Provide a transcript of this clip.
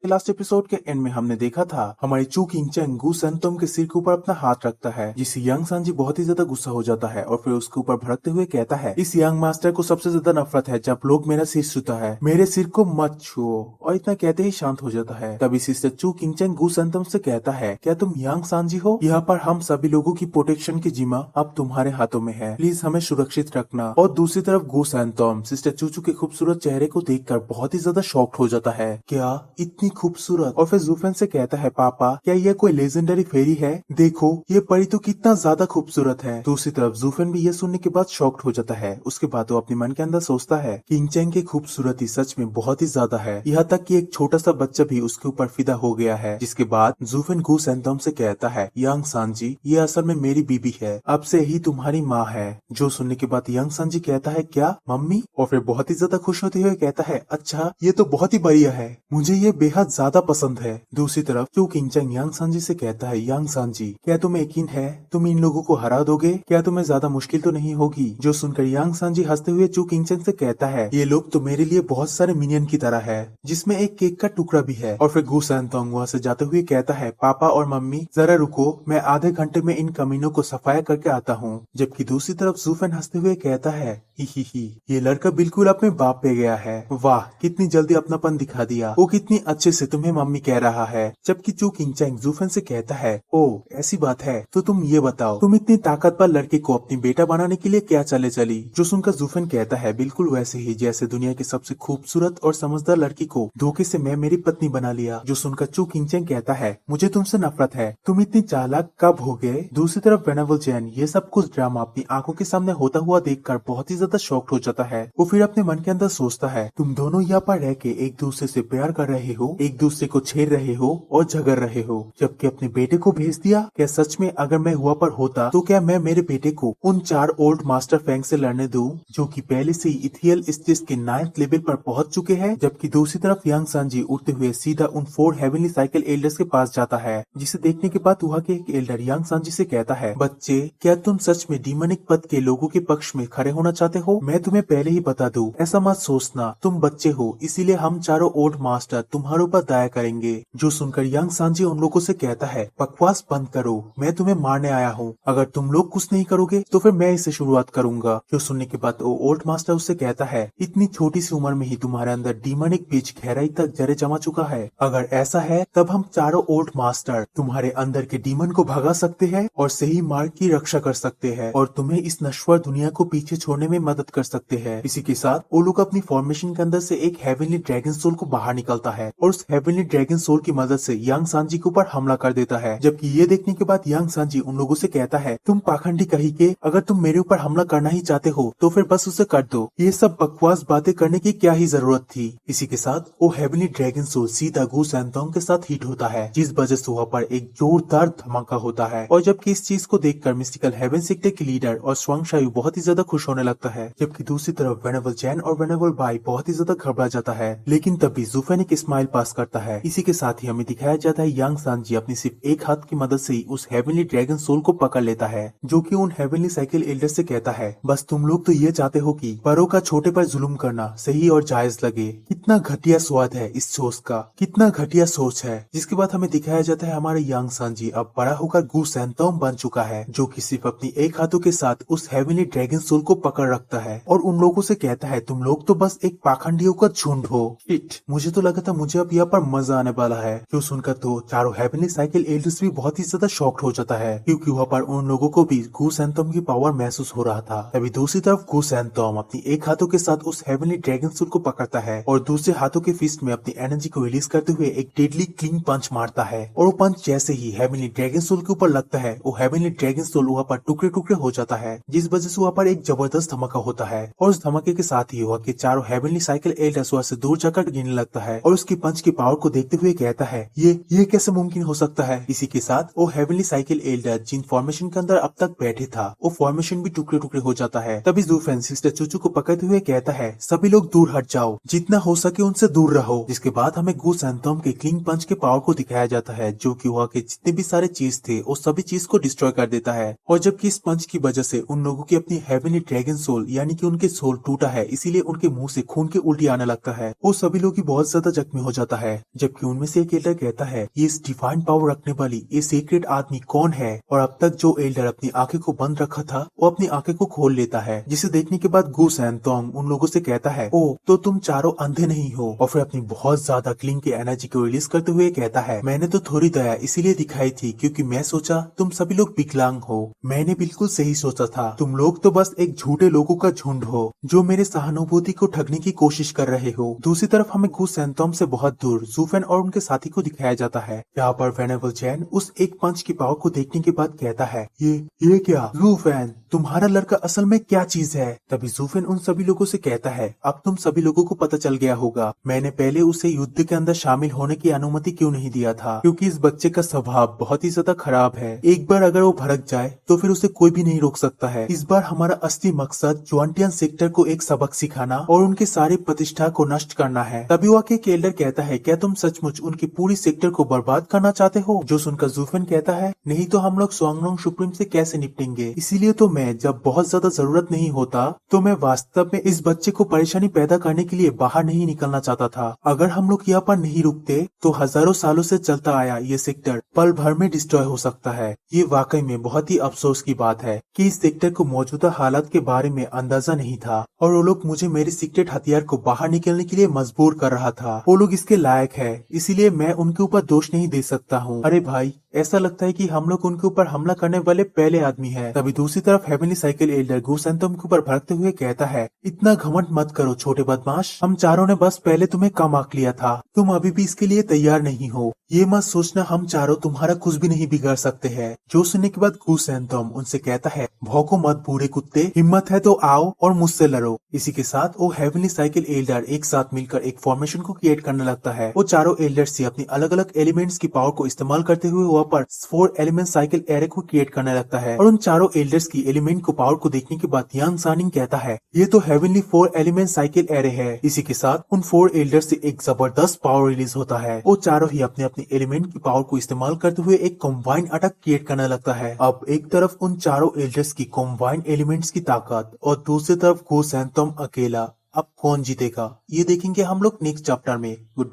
Last episode के and में हमने देखा था हमारी चू किंग चैंग गू सैंतोम के सिर के ऊपर अपना हाथ रखता है, जिससे यंग सांजी बहुत ही ज्यादा गुस्सा हो जाता है और फिर उसके ऊपर भड़कते हुए कहता है, इस यंग मास्टर को सबसे ज्यादा नफरत है जब लोग मेरा सिर छूता है, मेरे सिर को मत छुओ। और इतना कहते ही शांत हो जाता है। तभी सिस्टर चू किंग चैंग गू सैंतोम से कहता है, क्या तुम यंग सांजी हो? यहाँ पर हम सभी लोगों की प्रोटेक्शन की जिम्मा अब तुम्हारे हाथों में है, प्लीज हमें सुरक्षित रखना। और दूसरी तरफ गू सैंतोम सिस्टर चूचू के खूबसूरत चेहरे को देखकर बहुत ही ज्यादा शॉक्ड हो जाता है। क्या इतनी खूबसूरत? और फिर जूफेन से कहता है, पापा क्या यह कोई लेजेंडरी फेरी है? देखो ये परी तो कितना ज्यादा खूबसूरत है। दूसरी तरफ जूफेन भी ये सुनने के बाद शॉक्ड हो जाता है। उसके बाद वो अपने मन के अंदर सोचता है, किंग चैंग की खूबसूरती सच में बहुत ही ज्यादा है, यहाँ तक कि एक छोटा सा बच्चा भी उसके ऊपर फिदा हो गया है। जिसके बाद जूफेन गू सैंतोम से कहता है, यंग सांजी ये असल में मेरी बीबी है, अब से ही तुम्हारी माँ है। जो सुनने के बाद यंग सांजी कहता है, क्या मम्मी? और फिर बहुत ही ज्यादा खुश होते हुए कहता है, अच्छा ये तो बहुत ही बढ़िया है, मुझे ये बेहद ज्यादा पसंद है। दूसरी तरफ चू किंग चैंग यंग सांजी से कहता है, यंग सांजी क्या तुम्हें यकीन है तुम इन लोगों को हरा दोगे? क्या तुम्हें ज्यादा मुश्किल तो नहीं होगी? जो सुनकर यंग सांजी हंसते हुए चू किंग चैंग से कहता है, ये लोग तो मेरे लिए बहुत सारे मिनियन की तरह है, जिसमें एक केक का टुकड़ा भी है। और फिर गू सैंतोंग वहाँ से जाते हुए कहता है, पापा और मम्मी जरा रुको, मैं आधे घंटे में इन कमीनों को सफाया करके आता हूँ। जबकि दूसरी तरफ जूफेन हंसते हुए कहता है, ही ये लड़का बिल्कुल अपने बाप पे गया है, वाह कितनी जल्दी अपनापन दिखा दिया, वो कितनी अच्छे से तुम्हें मम्मी कह रहा है। जबकि चू किंग चैंग जूफेन से कहता है, ओ ऐसी बात है तो तुम ये बताओ, तुम इतनी ताकतवर लड़के को अपनी बेटा बनाने के लिए क्या चले चली? जो सुनकर जूफेन कहता है, बिल्कुल वैसे ही जैसे दुनिया की सबसे खूबसूरत और समझदार लड़की को धोखे से मैं मेरी पत्नी बना लिया। जो सुनकर चू किंग चैंग कहता है, मुझे तुमसे नफरत है, तुम इतनी चालाक कब हो गए? दूसरी तरफ वेनेबल चैन ये सब कुछ ड्रामा अपनी आंखों के सामने होता हुआ देखकर बहुत ही ज्यादा शॉक्ड हो जाता है। वो फिर अपने मन के अंदर सोचता है, तुम दोनों यहाँ पर रह के एक दूसरे से प्यार कर रहे हो, एक दूसरे को छेड़ रहे हो और झगड़ रहे हो, जबकि अपने बेटे को भेज दिया। क्या सच में अगर मैं हुआ पर होता तो क्या मैं मेरे बेटे को उन 4 ओल्ड मास्टर फैंग से लड़ने दूं, जो कि पहले से ही इथियल स्टेज के 9th लेवल पर पहुंच चुके हैं? जबकि दूसरी तरफ यंग सांजी उड़ते हुए सीधा उन 4 हेवनली साइकिल एल्डर्स के पास जाता है, जिसे देखने के बाद वहाँ के एक एल्डर यंग सांजी से कहता है, बच्चे क्या तुम सच में डीमनिक पद के लोगों के पक्ष में खड़े होना चाहते हो? मैं तुम्हें पहले ही बता दूं, ऐसा मत सोचना, तुम बच्चे हो, इसीलिए हम चारों ओल्ड मास्टर तुम्हारे ऊपर दया करेंगे। जो सुनकर यंग सांजी उन लोगों से कहता है, बकवास बंद करो, मैं तुम्हें मारने आया हूँ, अगर तुम लोग कुछ नहीं करोगे तो फिर मैं इसे शुरुआत करूंगा। जो सुनने के बाद वो ओल्ड मास्टर उससे कहता है, इतनी छोटी सी उम्र में ही तुम्हारे अंदर डीमनिक बीज गहराई तक जड़े जमा चुका है, अगर ऐसा है तब हम चारों ओल्ड मास्टर तुम्हारे अंदर के डीमन को भगा सकते हैं और सही मार्ग की रक्षा कर सकते हैं और तुम्हें इस नश्वर दुनिया को पीछे छोड़ने में मदद कर सकते हैं। इसी के साथ वो लोग अपनी फॉर्मेशन के अंदर से एक हेवनली ड्रैगन सोल को बाहर निकलता है और उस हेवनली ड्रैगन सोल की मदद से यंग सांजी के ऊपर हमला कर देता है। जबकि ये देखने के बाद यंग सांजी उन लोगों से कहता है, तुम पाखंडी कही के, अगर तुम मेरे ऊपर हमला करना ही चाहते हो तो फिर बस उसे कर दो, ये सब बकवास बातें करने की क्या ही जरूरत थी। इसी के साथ वो हेवनली ड्रैगन सोल सीधा गू सैंतोंग के साथ हिट होता है, जिस वजह से वहाँ पर एक जोरदार धमाका होता है। और जबकि इस चीज को देखकर मिस्टिकल हेवन सेक्टर के लीडर और स्वांग शायू बहुत ही ज्यादा खुश होने लगता है। जबकि दूसरी तरफ वेनेबल चैन और वेनेबल बाई बहुत ही ज्यादा घबरा जाता है, लेकिन तभी जूफेन एक स्माइल पास करता है। इसी के साथ ही हमें दिखाया जाता है यंग सांजी अपनी सिर्फ एक हाथ की मदद से ही उस हेवनली ड्रैगन सोल को पकड़ लेता है, जो कि उन हेवनली साइकिल एल्डर से कहता है, बस तुम लोग तो ये चाहते हो कि बड़ों का छोटे पर जुल्म करना सही और जायज लगे। कितना घटिया स्वाद है इस सोच का, कितना घटिया सोच है। जिसके बाद हमें दिखाया जाता है हमारे यंग सांजी अब बड़ा होकर गू सैंतोंग बन चुका है, जो कि सिर्फ अपनी एक हाथों के साथ उस हेवनली ड्रैगन सोल को पकड़ रखता है और उन लोगों से कहता है, तुम लोग तो बस एक पाखंडियों का झुंड हो। शिट, मुझे तो लगा था मुझे अब यहाँ पर मजा आने वाला है। जो सुनकर तो चारों हेवनली साइकिल एल्डर्स भी बहुत ही ज्यादा शॉक्ड हो जाता है, क्योंकि वहाँ पर उन लोगों को भी गू सैंतोंग की पावर महसूस हो रहा था। तभी दूसरी तरफ गू सैंतोंग अपनी एक हाथों के साथ उस हेवनली ड्रैगन सोल को पकड़ता है और दूसरे हाथों के फिस्ट में अपनी एनर्जी को रिलीज करते हुए एक डेडली क्लीन पंच मारता है। और वो पंच जैसे ही हेवनली ड्रैगन सोल के ऊपर लगता है, वो हेवनली ड्रैगन सोल वहाँ पर टुकड़े टुकड़े हो जाता है, जिस वजह से वहाँ पर एक जबरदस्त धमाका होता है। और उस धमाके के साथ ही वहाँ के चारों हेवनली साइकिल एल्डर्स वहाँ से दूर जाकर गिरने लगता है और उसकी पंच की पावर को देखते हुए कहता है, ये कैसे मुमकिन हो सकता है। इसी के साथ वो हेवनली साइकिल एल्डर जिन फॉर्मेशन के अंदर अब तक बैठे था, वो फॉर्मेशन भी टुकड़े टुकड़े हो जाता है। तभी जूफेन सिस्टर चूचू को पकड़ते हुए कहता है, सभी लोग दूर हट जाओ, जितना हो सके उनसे दूर रहो। जिसके बाद हमें गू सैंतोंग के क्लिंग पंच के पावर को दिखाया जाता है, जो कि वहाँ के जितने भी सारे चीज थे वो सभी चीज को डिस्ट्रॉय कर देता है। और जबकि इस पंच की वजह से उन लोगों की अपनी हेवनली ड्रैगन सोल यानी कि उनके सोल टूटा है, इसीलिए उनके मुंह से खून की उल्टी आने लगता है। वो सभी लोग ही बहुत ज्यादा जख्मी हो जाता जाता है, जबकि उनमें से एक एल्डर कहता है ये इस डिवाइन पावर रखने वाली ये सीक्रेट आदमी कौन है। और अब तक जो एल्डर अपनी आंखें को बंद रखा था वो अपनी आंखें को खोल लेता है, जिसे देखने के बाद गू सैंतोंग उन लोगों से कहता है ओ तो तुम चारों अंधे नहीं हो। और फिर अपनी बहुत ज्यादा क्लिंग की एनर्जी को रिलीज करते हुए कहता है मैंने तो थोड़ी दया इसीलिए दिखाई थी क्योंकि मैं सोचा तुम सभी लोग विकलांग हो। मैंने बिल्कुल सही सोचा था, तुम लोग तो बस एक झूठे लोगों का झुंड हो जो मेरे सहानुभूति को ठगने की कोशिश कर रहे हो। दूसरी तरफ हमें गू सैंतोम से बहुत दूर जू फेन और उनके साथी को दिखाया जाता है। यहाँ पर वेनेबल चैन उस एक पंच की पावर को देखने के बाद कहता है ये क्या जू फेन, तुम्हारा लड़का असल में क्या चीज है। तभी जू फेन उन सभी लोगों से कहता है अब तुम सभी लोगों को पता चल गया होगा मैंने पहले उसे युद्ध के अंदर शामिल होने की अनुमति क्यों नहीं दिया था, क्योंकि इस बच्चे का स्वभाव बहुत ही ज्यादा खराब है। एक बार अगर वो भड़क जाए तो फिर उसे कोई भी नहीं रोक सकता है। इस बार हमारा असली मकसद जुआनटियन सेक्टर को एक सबक सिखाना और उनके सारी प्रतिष्ठा को नष्ट करना है। तभी वाकई केल्डर कहता है क्या तुम सचमुच उनकी पूरी सेक्टर को बर्बाद करना चाहते हो। जो सुनकर जू फेन कहता है नहीं तो हम लोग स्वांगलोंग सुप्रीम से कैसे निपटेंगे, इसीलिए तो मैं जब बहुत ज्यादा जरूरत नहीं होता तो मैं वास्तव में इस बच्चे को परेशानी पैदा करने के लिए बाहर नहीं निकलना चाहता था। अगर हम लोग यहाँ पर नहीं रुकते तो हजारों सालों से चलता आया ये सेक्टर पल भर में डिस्ट्रॉय हो सकता है। ये वाकई में बहुत ही अफसोस की बात है कि इस सेक्टर को मौजूदा हालात के बारे में अंदाजा नहीं था और वो लोग मुझे मेरे सीक्रेट हथियार को बाहर निकलने के लिए मजबूर कर रहा था। वो लोग इसके लायक है, इसीलिए मैं उनके ऊपर दोष नहीं दे सकता हूँ। अरे भाई ऐसा लगता है कि हम लोग उनके ऊपर हमला करने वाले पहले आदमी हैं। तभी दूसरी तरफ हेवनली साइकिल एल्डर गू सैंतोम के ऊपर भड़कते हुए कहता है इतना घमंड मत करो छोटे बदमाश, हम चारों ने बस पहले तुम्हें कम आंक लिया था, तुम अभी भी इसके लिए तैयार नहीं हो। ये मत सोचना हम चारों तुम्हारा कुछ भी नहीं बिगाड़ सकते हैं। जो सुनने के बाद गू सैंतोम उनसे कहता है भौंको मत बूढ़े कुत्ते, हिम्मत है तो आओ और मुझसे लड़ो। इसी के साथ वो हेवनली साइकिल एल्डर एक साथ मिलकर एक फॉर्मेशन को क्रिएट करने लगता है। वो चारों एल्डर से अपनी अलग अलग एलिमेंट्स की पावर को इस्तेमाल करते हुए वहाँ पर 4 एलिमेंट साइकिल एरे को क्रिएट करने लगता है। और उन चारों एल्डर्स की एलिमेंट को पावर को देखने के बाद यांग सानिंग कहता है ये तो हेवनली 4 एलिमेंट साइकिल एरे है। इसी के साथ उन 4 एल्डर्स से एक जबरदस्त पावर रिलीज होता है। वो चारों ही अपने अपने एलिमेंट की पावर को इस्तेमाल करते हुए एक कॉम्बाइन अटैक क्रिएट करने लगता है। अब एक तरफ उन चारों एल्डर्स की कॉम्बाइन एलिमेंट्स की ताकत और दूसरी तरफ गू सैंतोम अकेला। अब कौन जीतेगा ये देखेंगे हम लोग नेक्स्ट चैप्टर में। गुड